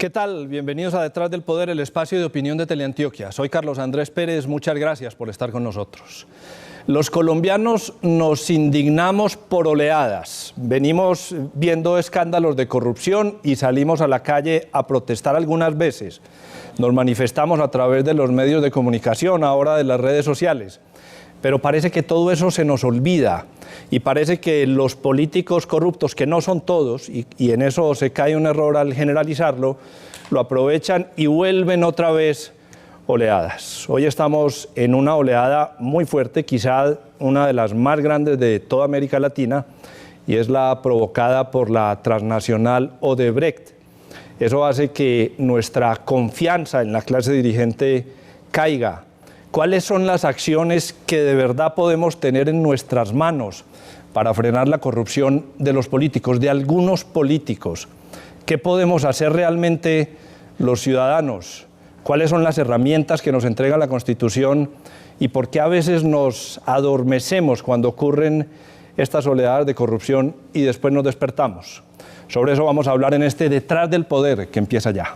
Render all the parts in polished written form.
¿Qué tal? Bienvenidos a Detrás del Poder, el espacio de opinión de Teleantioquia. Soy Carlos Andrés Pérez, muchas gracias por estar con nosotros. Los colombianos nos indignamos por oleadas. Venimos viendo escándalos de corrupción y salimos a la calle a protestar algunas veces. Nos manifestamos a través de los medios de comunicación, ahora de las redes sociales. Pero parece que todo eso se nos olvida y parece que los políticos corruptos, que no son todos, y en eso se cae un error al generalizarlo, lo aprovechan y vuelven otra vez oleadas. Hoy estamos en una oleada muy fuerte, quizá una de las más grandes de toda América Latina, y es la provocada por la transnacional Odebrecht. Eso hace que nuestra confianza en la clase dirigente caiga. ¿Cuáles son las acciones que de verdad podemos tener en nuestras manos para frenar la corrupción de los políticos, de algunos políticos? ¿Qué podemos hacer realmente los ciudadanos? ¿Cuáles son las herramientas que nos entrega la Constitución? ¿Y por qué a veces nos adormecemos cuando ocurren estas oleadas de corrupción y después nos despertamos? Sobre eso vamos a hablar en este Detrás del Poder que empieza ya.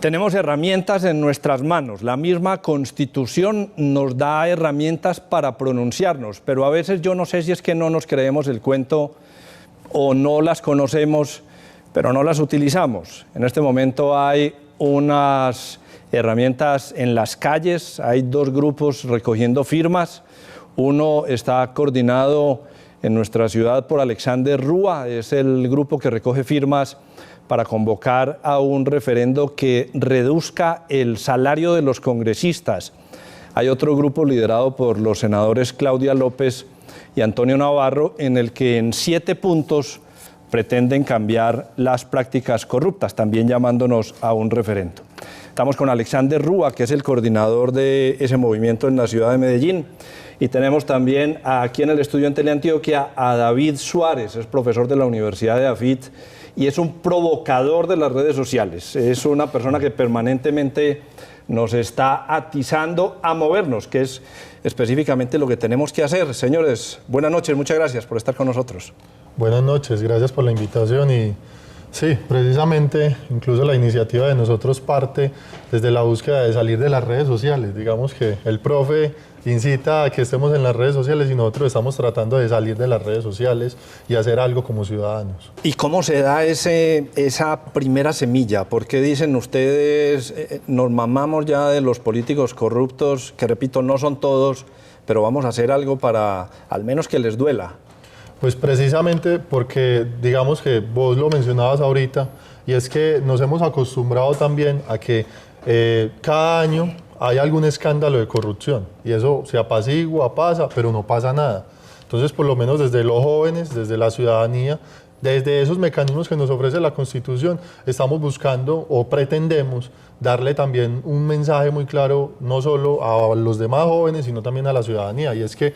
Tenemos herramientas en nuestras manos, la misma Constitución nos da herramientas para pronunciarnos, pero a veces yo no sé si es que no nos creemos el cuento o no las conocemos, pero no las utilizamos. En este momento hay unas herramientas en las calles, hay dos grupos recogiendo firmas, uno está coordinado en nuestra ciudad por Alexander Rúa, es el grupo que recoge firmas para convocar a un referendo que reduzca el salario de los congresistas. Hay otro grupo liderado por los senadores Claudia López y Antonio Navarro, en el que en 7 puntos pretenden cambiar las prácticas corruptas, también llamándonos a un referendo. Estamos con Alexander Rúa, que es el coordinador de ese movimiento en la ciudad de Medellín. Y tenemos también aquí en el estudio en Teleantioquia a David Suárez, es profesor de la Universidad de AFIT y es un provocador de las redes sociales. Es una persona que permanentemente nos está atizando a movernos, que es específicamente lo que tenemos que hacer. Señores, buenas noches, muchas gracias por estar con nosotros. Buenas noches, gracias por la invitación y sí, precisamente incluso la iniciativa de nosotros parte desde la búsqueda de salir de las redes sociales. Digamos que el profe incita a que estemos en las redes sociales y nosotros estamos tratando de salir de las redes sociales y hacer algo como ciudadanos. ¿Y cómo se da esa primera semilla? ¿Por qué dicen ustedes, nos mamamos ya de los políticos corruptos, que repito, no son todos, pero vamos a hacer algo para al menos que les duela? Pues precisamente porque, digamos que vos lo mencionabas ahorita, y es que nos hemos acostumbrado también a que cada año hay algún escándalo de corrupción, y eso se apacigua, pasa, pero no pasa nada. Entonces, por lo menos desde los jóvenes, desde la ciudadanía, desde esos mecanismos que nos ofrece la Constitución, estamos buscando o pretendemos darle también un mensaje muy claro, no solo a los demás jóvenes, sino también a la ciudadanía, y es que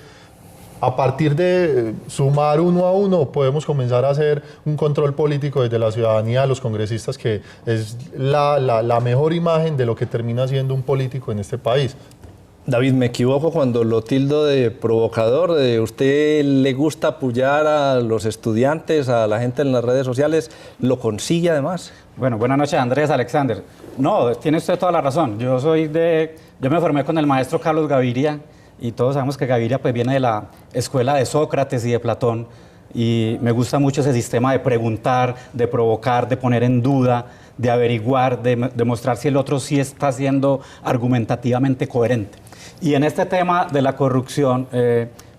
a partir de sumar uno a uno podemos comenzar a hacer un control político desde la ciudadanía de los congresistas, que es la mejor imagen de lo que termina siendo un político en este país. David, ¿me equivoco cuando lo tildo de provocador? ¿De usted le gusta apoyar a los estudiantes, a la gente en las redes sociales? ¿Lo consigue además? Bueno, buenas noches, Andrés, Alexander. No, tiene usted toda la razón. Yo me formé con el maestro Carlos Gaviria, y todos sabemos que Gaviria pues viene de la escuela de Sócrates y de Platón, y me gusta mucho ese sistema de preguntar, de provocar, de poner en duda, de averiguar, de mostrar si el otro sí está siendo argumentativamente coherente. Y en este tema de la corrupción,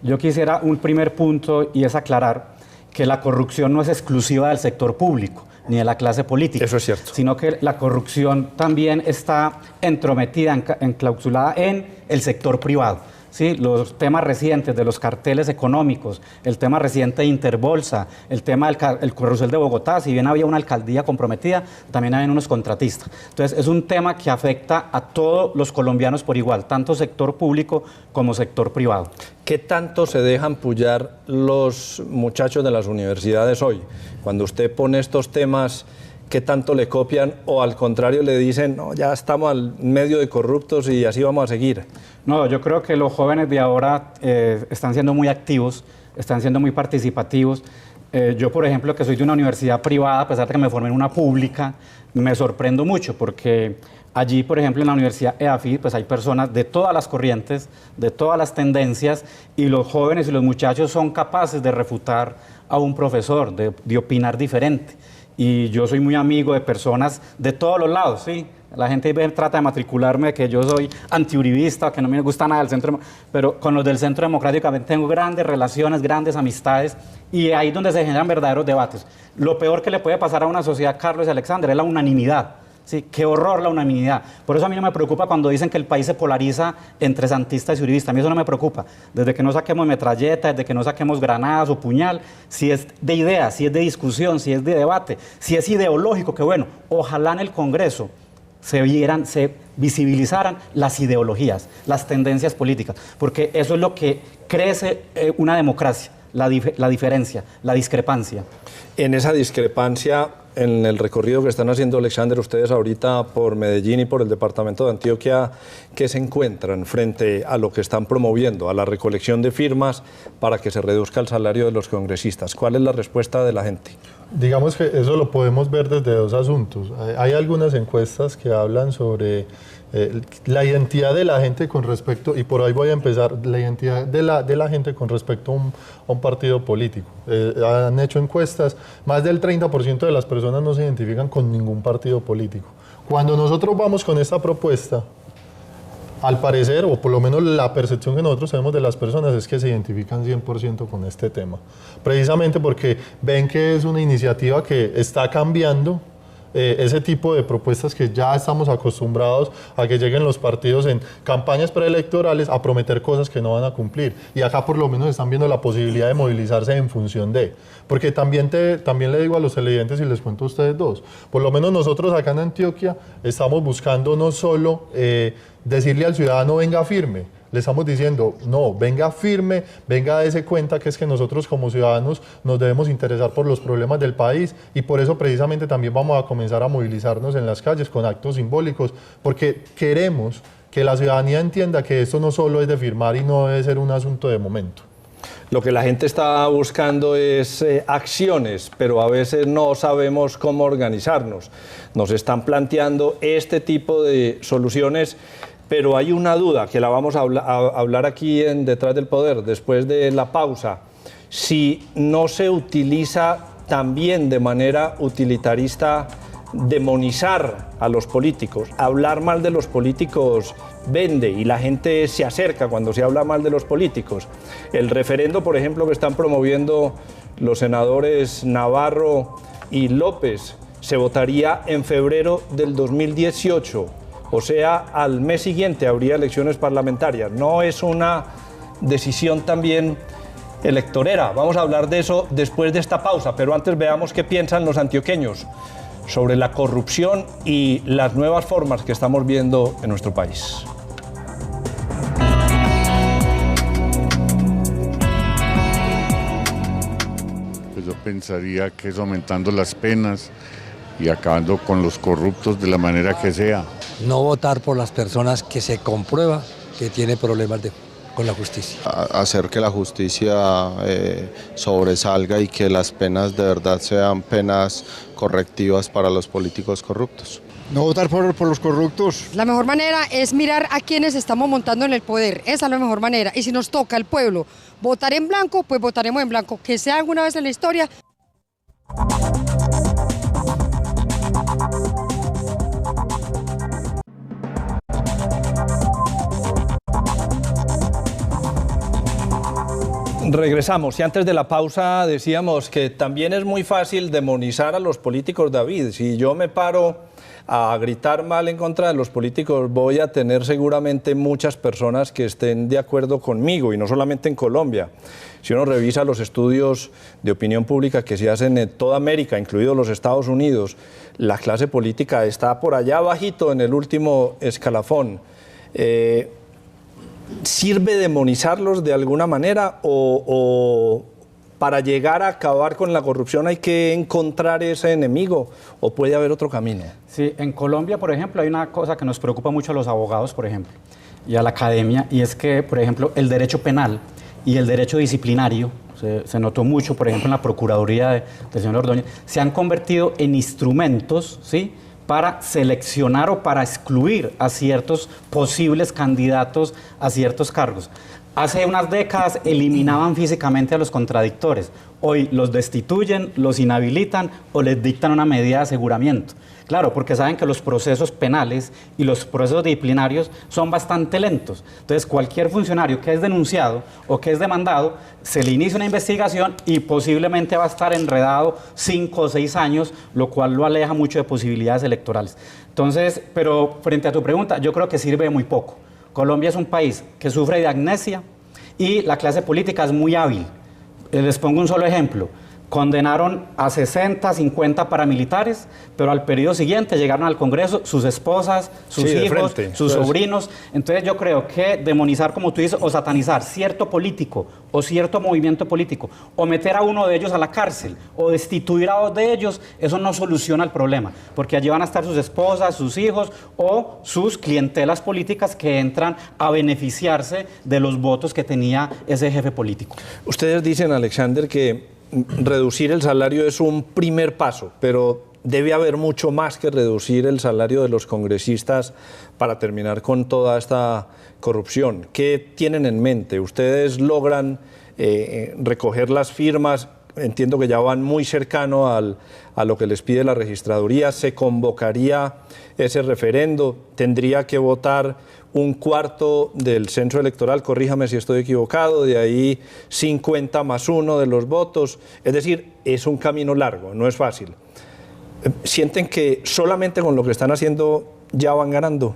yo quisiera un primer punto, y es aclarar que la corrupción no es exclusiva del sector público ni de la clase política. Eso es cierto. Sino que la corrupción también está entrometida, enclausulada en el sector privado. ¿sí? Los temas recientes de los carteles económicos, el tema reciente de Interbolsa, el tema del carrusel de Bogotá, si bien había una alcaldía comprometida, también había unos contratistas. Entonces, es un tema que afecta a todos los colombianos por igual, tanto sector público como sector privado. ¿Qué tanto se dejan pullar los muchachos de las universidades hoy? Cuando usted pone estos temas, ¿qué tanto le copian o al contrario le dicen, no, ya estamos al medio de corruptos y así vamos a seguir? No, yo creo que los jóvenes de ahora están siendo muy activos, están siendo muy participativos. Yo, por ejemplo, que soy de una universidad privada, a pesar de que me formé en una pública, me sorprendo mucho porque allí, por ejemplo, en la Universidad EAFIT, pues hay personas de todas las corrientes, de todas las tendencias, y los jóvenes y los muchachos son capaces de refutar a un profesor, de opinar diferente. Y yo soy muy amigo de personas de todos los lados, ¿sí? La gente trata de matricularme de que yo soy antiuribista, que no me gusta nada del centro, pero con los del Centro Democrático tengo grandes relaciones, grandes amistades, y ahí es donde se generan verdaderos debates. Lo peor que le puede pasar a una sociedad, Carlos y Alexander, es la unanimidad. Sí, qué horror la unanimidad. Por eso a mí no me preocupa cuando dicen que el país se polariza entre santistas y uribistas. A mí eso no me preocupa. Desde que no saquemos metralleta, desde que no saquemos granadas o puñal, si es de ideas, si es de discusión, si es de debate, si es ideológico, que bueno, ojalá en el Congreso se visibilizaran las ideologías, las tendencias políticas, porque eso es lo que crece una democracia, la diferencia, la discrepancia. En esa discrepancia, en el recorrido que están haciendo, Alexander, ustedes ahorita por Medellín y por el departamento de Antioquia, ¿qué se encuentran frente a lo que están promoviendo, a la recolección de firmas para que se reduzca el salario de los congresistas? ¿Cuál es la respuesta de la gente? Digamos que eso lo podemos ver desde dos asuntos. Hay algunas encuestas que hablan sobre la identidad de la gente con respecto, y por ahí voy a empezar, la identidad de la gente con respecto a un partido político. Han hecho encuestas, más del 30% de las personas no se identifican con ningún partido político. Cuando nosotros vamos con esta propuesta, al parecer, o por lo menos la percepción que nosotros tenemos de las personas es que se identifican 100% con este tema. Precisamente porque ven que es una iniciativa que está cambiando ese tipo de propuestas que ya estamos acostumbrados a que lleguen los partidos en campañas preelectorales a prometer cosas que no van a cumplir. Y acá por lo menos están viendo la posibilidad de movilizarse en función de. Porque también le digo a los televidentes y les cuento a ustedes dos, por lo menos nosotros acá en Antioquia estamos buscando no solo decirle al ciudadano venga firme, le estamos diciendo, no, venga firme, venga dése cuenta que es que nosotros como ciudadanos nos debemos interesar por los problemas del país y por eso precisamente también vamos a comenzar a movilizarnos en las calles con actos simbólicos, porque queremos que la ciudadanía entienda que esto no solo es de firmar y no debe ser un asunto de momento. Lo que la gente está buscando es acciones, pero a veces no sabemos cómo organizarnos. Nos están planteando este tipo de soluciones, pero hay una duda que la vamos a hablar aquí en Detrás del Poder, después de la pausa. Si no se utiliza también de manera utilitarista demonizar a los políticos, hablar mal de los políticos vende y la gente se acerca cuando se habla mal de los políticos. El referendo, por ejemplo, que están promoviendo los senadores Navarro y López, se votaría en febrero del 2018. O sea, al mes siguiente habría elecciones parlamentarias. No es una decisión también electorera. Vamos a hablar de eso después de esta pausa, pero antes veamos qué piensan los antioqueños sobre la corrupción y las nuevas formas que estamos viendo en nuestro país. Pues yo pensaría que es aumentando las penas y acabando con los corruptos de la manera que sea. No votar por las personas que se comprueba que tienen problemas con la justicia. Hacer que la justicia sobresalga y que las penas de verdad sean penas correctivas para los políticos corruptos. No votar por los corruptos. La mejor manera es mirar a quienes estamos montando en el poder. Esa es la mejor manera. Y si nos toca el pueblo votar en blanco, pues votaremos en blanco. Que sea alguna vez en la historia. Regresamos y antes de la pausa decíamos que también es muy fácil demonizar a los políticos, David. Si yo me paro a gritar mal en contra de los políticos, voy a tener seguramente muchas personas que estén de acuerdo conmigo, y no solamente en Colombia. Si uno revisa los estudios de opinión pública que se hacen en toda América, incluidos los Estados Unidos, la clase política está por allá bajito en el último escalafón. ¿Sirve demonizarlos de alguna manera o para llegar a acabar con la corrupción hay que encontrar ese enemigo o puede haber otro camino? Sí, en Colombia, por ejemplo, hay una cosa que nos preocupa mucho a los abogados, por ejemplo, y a la academia, y es que, por ejemplo, el derecho penal y el derecho disciplinario, se notó mucho, por ejemplo, en la Procuraduría del señor Ordóñez, se han convertido en instrumentos, ¿sí?, para seleccionar o para excluir a ciertos posibles candidatos a ciertos cargos. Hace unas décadas eliminaban físicamente a los contradictores. Hoy los destituyen, los inhabilitan o les dictan una medida de aseguramiento. Claro, porque saben que los procesos penales y los procesos disciplinarios son bastante lentos. Entonces, cualquier funcionario que es denunciado o que es demandado, se le inicia una investigación y posiblemente va a estar enredado 5 o 6 años, lo cual lo aleja mucho de posibilidades electorales. Entonces, pero frente a tu pregunta, yo creo que sirve de muy poco. Colombia es un país que sufre de amnesia y la clase política es muy hábil. Les pongo un solo ejemplo. Condenaron a 60, 50 paramilitares, pero al periodo siguiente llegaron al Congreso sus esposas, sus hijos, sus sobrinos. Entonces yo creo que demonizar, como tú dices, o satanizar cierto político o cierto movimiento político, o meter a uno de ellos a la cárcel, o destituir a 2 de ellos, eso no soluciona el problema, porque allí van a estar sus esposas, sus hijos o sus clientelas políticas que entran a beneficiarse de los votos que tenía ese jefe político. Ustedes dicen, Alexander, que reducir el salario es un primer paso, pero debe haber mucho más que reducir el salario de los congresistas para terminar con toda esta corrupción. ¿Qué tienen en mente? ¿Ustedes logran recoger las firmas? Entiendo que ya van muy cercano a lo que les pide la registraduría. ¿Se convocaría ese referendo? ¿Tendría que votar 1/4 del censo electoral? Corríjame si estoy equivocado. De ahí 50 más 1 de los votos. Es decir, es un camino largo, no es fácil. ¿Sienten que solamente con lo que están haciendo ya van ganando?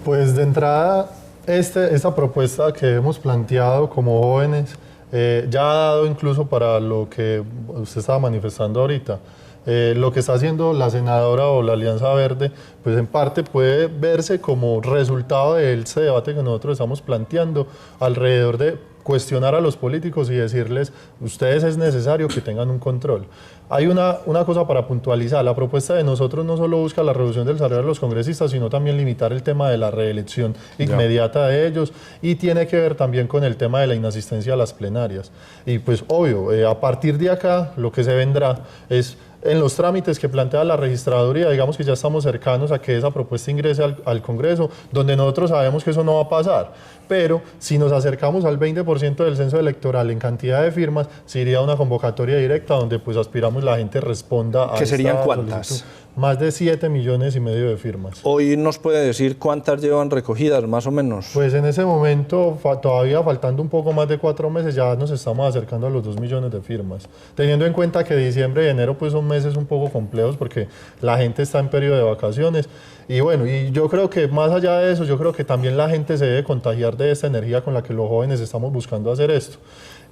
Pues de entrada, esta propuesta que hemos planteado como jóvenes ya ha dado incluso para lo que usted estaba manifestando ahorita. Lo que está haciendo la senadora o la Alianza Verde, pues en parte puede verse como resultado de ese debate que nosotros estamos planteando alrededor de cuestionar a los políticos y decirles, ustedes es necesario que tengan un control. Hay una cosa para puntualizar, la propuesta de nosotros no solo busca la reducción del salario de los congresistas, sino también limitar el tema de la reelección inmediata de ellos, y tiene que ver también con el tema de la inasistencia a las plenarias. Y pues obvio, a partir de acá lo que se vendrá es, en los trámites que plantea la registraduría, digamos que ya estamos cercanos a que esa propuesta ingrese al Congreso, donde nosotros sabemos que eso no va a pasar. Pero si nos acercamos al 20% del censo electoral en cantidad de firmas, se iría a una convocatoria directa donde pues aspiramos la gente responda a ¿Qué serían esta cuántas? solicitud. Más de 7,5 millones de firmas. ¿Hoy nos puede decir cuántas llevan recogidas, más o menos? Pues en ese momento, todavía faltando un poco más de 4 meses, ya nos estamos acercando a los 2 millones de firmas. Teniendo en cuenta que diciembre y enero pues son meses un poco complejos porque la gente está en periodo de vacaciones. Y bueno, y yo creo que más allá de eso, yo creo que también la gente se debe contagiar de esta energía con la que los jóvenes estamos buscando hacer esto.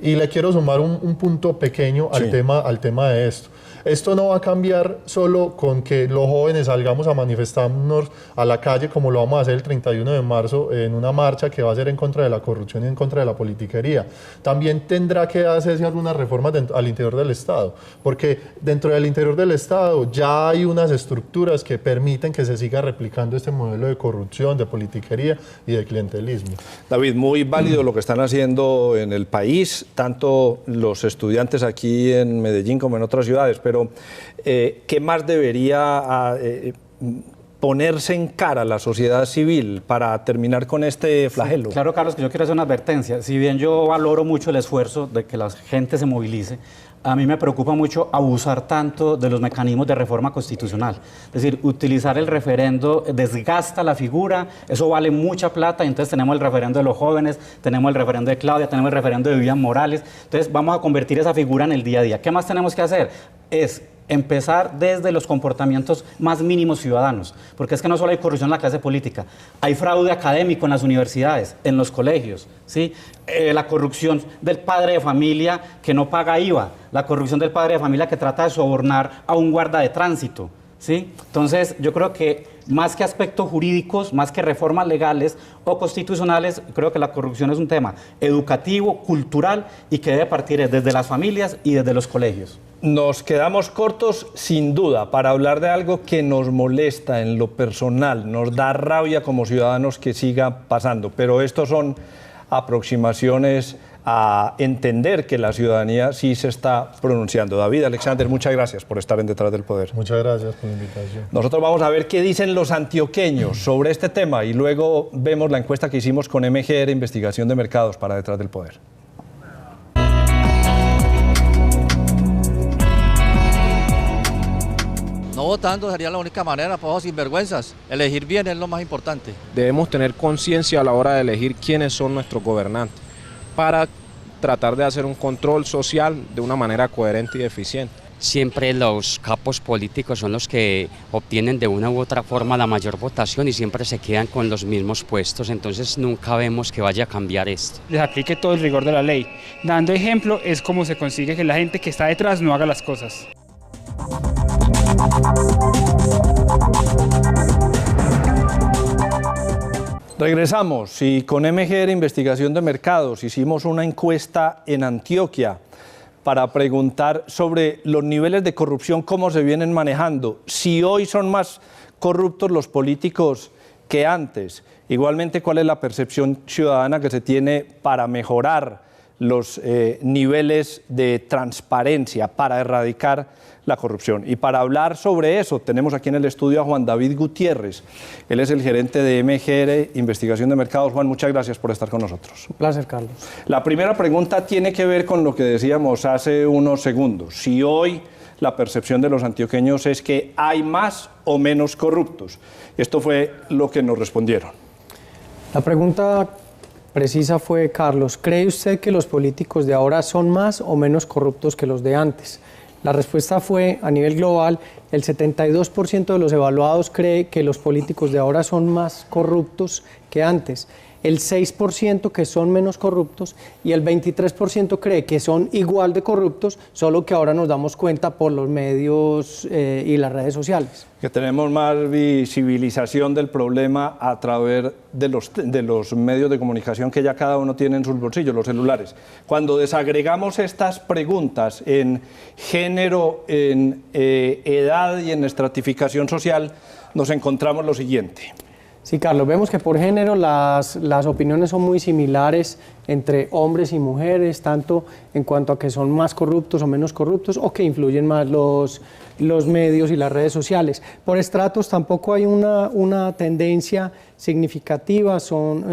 Y le quiero sumar un punto pequeño al tema de esto. Esto no va a cambiar solo con que los jóvenes salgamos a manifestarnos a la calle, como lo vamos a hacer el 31 de marzo en una marcha que va a ser en contra de la corrupción y en contra de la politiquería. También tendrá que hacerse algunas reformas al interior del Estado, porque dentro del interior del Estado ya hay unas estructuras que permiten que se siga replicando este modelo de corrupción, de politiquería y de clientelismo. David, muy válido lo que están haciendo en el país, tanto los estudiantes aquí en Medellín como en otras ciudades, pero ¿qué más debería ponerse en cara la sociedad civil para terminar con este flagelo? Sí, claro, Carlos, que yo quiero hacer una advertencia. Si bien yo valoro mucho el esfuerzo de que la gente se movilice, a mí me preocupa mucho abusar tanto de los mecanismos de reforma constitucional. Es decir, utilizar el referendo desgasta la figura, eso vale mucha plata, y entonces tenemos el referendo de los jóvenes, tenemos el referendo de Claudia, tenemos el referendo de Vivian Morales, entonces vamos a convertir esa figura en el día a día. ¿Qué más tenemos que hacer? Es empezar desde los comportamientos más mínimos ciudadanos, porque es que no solo hay corrupción en la clase política, hay fraude académico en las universidades, en los colegios, ¿sí? La corrupción del padre de familia que no paga IVA, la corrupción del padre de familia que trata de sobornar a un guarda de tránsito, ¿sí? Entonces, yo creo que más que aspectos jurídicos, más que reformas legales o constitucionales, creo que la corrupción es un tema educativo, cultural y que debe partir desde las familias y desde los colegios. Nos quedamos cortos, sin duda, para hablar de algo que nos molesta en lo personal, nos da rabia como ciudadanos que siga pasando, pero estos son aproximaciones a entender que la ciudadanía sí se está pronunciando. David, Alexander, muchas gracias por estar en Detrás del Poder. Muchas gracias por la invitación. Nosotros vamos a ver qué dicen los antioqueños sobre este tema y luego vemos la encuesta que hicimos con MGR, Investigación de Mercados, para Detrás del Poder. No votando sería la única manera, pues, sinvergüenzas. Elegir bien es lo más importante. Debemos tener conciencia a la hora de elegir quiénes son nuestros gobernantes para tratar de hacer un control social de una manera coherente y eficiente. Siempre los capos políticos son los que obtienen de una u otra forma la mayor votación y siempre se quedan con los mismos puestos, entonces nunca vemos que vaya a cambiar esto. Les aplique todo el rigor de la ley. Dando ejemplo es como se consigue que la gente que está detrás no haga las cosas. Regresamos y con MGR Investigación de Mercados hicimos una encuesta en Antioquia para preguntar sobre los niveles de corrupción, cómo se vienen manejando, si hoy son más corruptos los políticos que antes. Igualmente, cuál es la percepción ciudadana que se tiene para mejorar los niveles de transparencia, para erradicar la corrupción. Y para hablar sobre eso, tenemos aquí en el estudio a Juan David Gutiérrez. Él es el gerente de MGR Investigación de Mercados. Juan, muchas gracias por estar con nosotros. Un placer, Carlos. La primera pregunta tiene que ver con lo que decíamos hace unos segundos. Si hoy la percepción de los antioqueños es que hay más o menos corruptos. Esto fue lo que nos respondieron. La pregunta precisa fue, Carlos, ¿cree usted que los políticos de ahora son más o menos corruptos que los de antes? La respuesta fue, a nivel global, el 72% de los evaluados cree que los políticos de ahora son más corruptos que antes, el 6% que son menos corruptos y el 23% cree que son igual de corruptos, solo que ahora nos damos cuenta por los medios y las redes sociales. Que tenemos más visibilización del problema a través de los medios de comunicación que ya cada uno tiene en sus bolsillos, los celulares. Cuando desagregamos estas preguntas en género, en edad y en estratificación social, nos encontramos lo siguiente. Sí, Carlos, vemos que por género las opiniones son muy similares entre hombres y mujeres, tanto en cuanto a que son más corruptos o menos corruptos, o que influyen más los medios y las redes sociales. Por estratos tampoco hay una tendencia significativa, son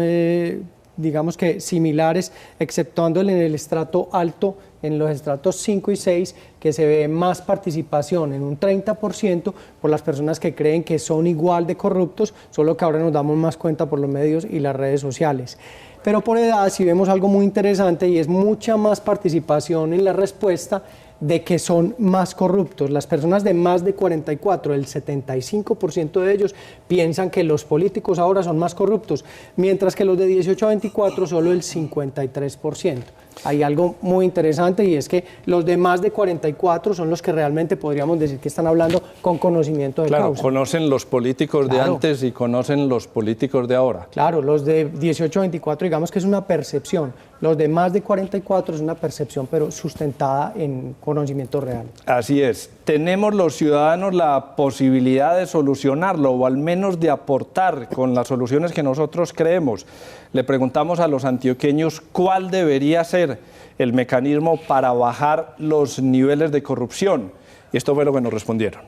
digamos que similares, exceptuando en el estrato alto, en los estratos 5 y 6, que se ve más participación, en un 30%, por las personas que creen que son igual de corruptos, solo que ahora nos damos más cuenta por los medios y las redes sociales. Pero por edad, si vemos algo muy interesante, y es mucha más participación en la respuesta de que son más corruptos. Las personas de más de 44, el 75% de ellos piensan que los políticos ahora son más corruptos, mientras que los de 18 a 24 solo el 53%. Hay algo muy interesante y es que los de más de 44 son los que realmente podríamos decir que están hablando con conocimiento de causa. Conocen los políticos de antes y conocen los políticos de ahora. Claro, los de 18 a 24 digamos que es una percepción, los de más de 44 es una percepción pero sustentada en conocimiento real. Así es. ¿Tenemos los ciudadanos la posibilidad de solucionarlo o al menos de aportar con las soluciones que nosotros creemos? Le preguntamos a los antioqueños cuál debería ser el mecanismo para bajar los niveles de corrupción. Y esto fue lo que nos respondieron.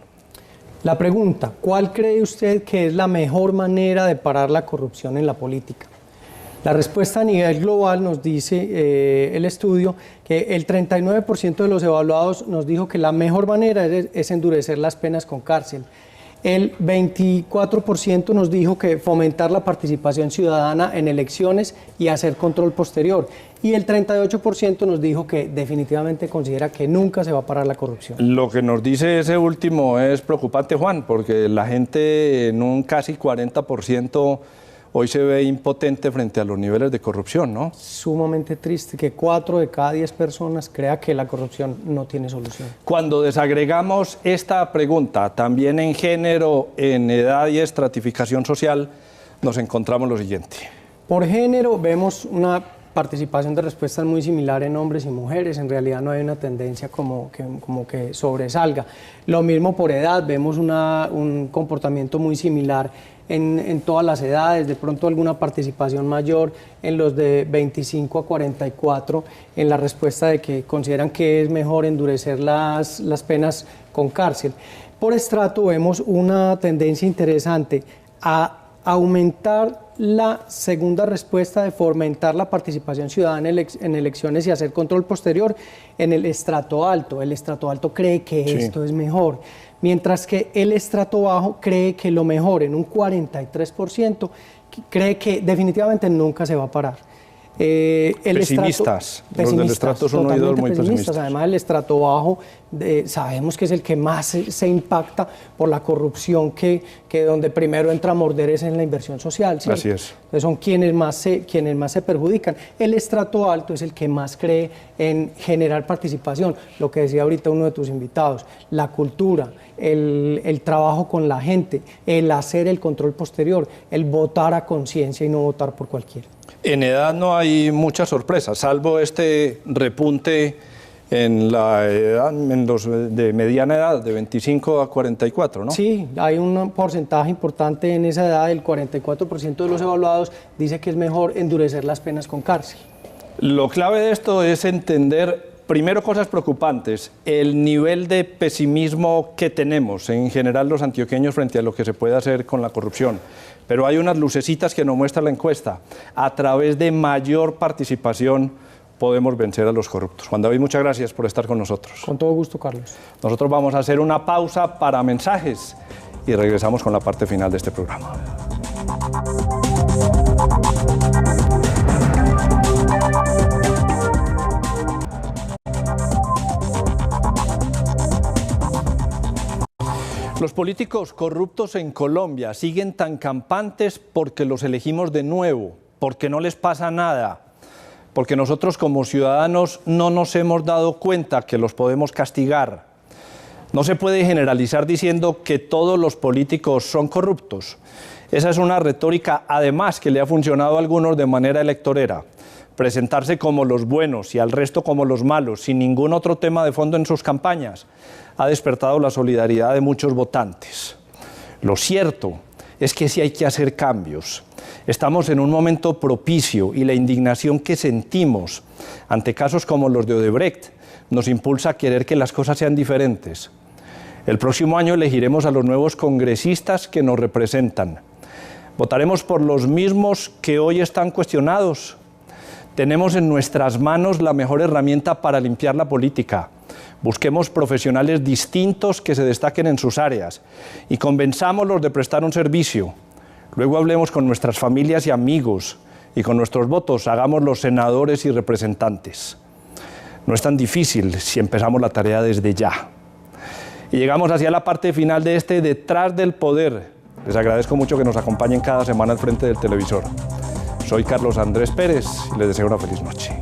La pregunta, ¿cuál cree usted que es la mejor manera de parar la corrupción en la política? La respuesta a nivel global nos dice el estudio que el 39% de los evaluados nos dijo que la mejor manera es endurecer las penas con cárcel. El 24% nos dijo que fomentar la participación ciudadana en elecciones y hacer control posterior. Y el 38% nos dijo que definitivamente considera que nunca se va a parar la corrupción. Lo que nos dice ese último es preocupante, Juan, porque la gente en un casi 40% hoy se ve impotente frente a los niveles de corrupción, ¿no? Sumamente triste que 4 de cada 10 personas crea que la corrupción no tiene solución. Cuando desagregamos esta pregunta, también en género, en edad y estratificación social, nos encontramos lo siguiente. Por género vemos una participación de respuestas muy similar en hombres y mujeres, en realidad no hay una tendencia como que sobresalga. Lo mismo por edad, vemos un comportamiento muy similar en todas las edades, de pronto alguna participación mayor en los de 25 a 44, en la respuesta de que consideran que es mejor endurecer las penas con cárcel. Por estrato vemos una tendencia interesante a aumentar la segunda respuesta de fomentar la participación ciudadana en elecciones y hacer control posterior en el estrato alto. El estrato alto cree que esto es mejor, mientras que el estrato bajo cree que lo mejor, en un 43%, cree que definitivamente nunca se va a parar. Pesimistas, los del estratos 1 y 2 muy pesimistas. Además, el estrato bajo sabemos que es el que más se impacta por la corrupción, que donde primero entra a morder es en la inversión social. ¿Sí? Así es. Entonces son quienes más se perjudican. El estrato alto es el que más cree en generar participación, lo que decía ahorita uno de tus invitados, la cultura, el trabajo con la gente, el hacer el control posterior, el votar a conciencia y no votar por cualquiera. En edad no hay muchas sorpresas, salvo este repunte en la edad, en los de mediana edad, de 25 a 44, ¿no? Sí, hay un porcentaje importante en esa edad, el 44% de los evaluados dice que es mejor endurecer las penas con cárcel. Lo clave de esto es entender, primero, cosas preocupantes, el nivel de pesimismo que tenemos en general los antioqueños frente a lo que se puede hacer con la corrupción. Pero hay unas lucecitas que nos muestra la encuesta. A través de mayor participación podemos vencer a los corruptos. Juan David, muchas gracias por estar con nosotros. Con todo gusto, Carlos. Nosotros vamos a hacer una pausa para mensajes y regresamos con la parte final de este programa. Los políticos corruptos en Colombia siguen tan campantes porque los elegimos de nuevo, porque no les pasa nada, porque nosotros como ciudadanos no nos hemos dado cuenta que los podemos castigar. No se puede generalizar diciendo que todos los políticos son corruptos. Esa es una retórica, además, que le ha funcionado a algunos de manera electorera. Presentarse como los buenos y al resto como los malos, sin ningún otro tema de fondo en sus campañas, ha despertado la solidaridad de muchos votantes. Lo cierto es que sí hay que hacer cambios. Estamos en un momento propicio y la indignación que sentimos ante casos como los de Odebrecht nos impulsa a querer que las cosas sean diferentes. El próximo año elegiremos a los nuevos congresistas que nos representan. Votaremos por los mismos que hoy están cuestionados. Tenemos en nuestras manos la mejor herramienta para limpiar la política. Busquemos profesionales distintos que se destaquen en sus áreas y convenzámoslos de prestar un servicio. Luego hablemos con nuestras familias y amigos y con nuestros votos hagámoslos senadores y representantes. No es tan difícil si empezamos la tarea desde ya. Y llegamos hacia la parte final de este Detrás del Poder. Les agradezco mucho que nos acompañen cada semana al frente del televisor. Soy Carlos Andrés Pérez y les deseo una feliz noche.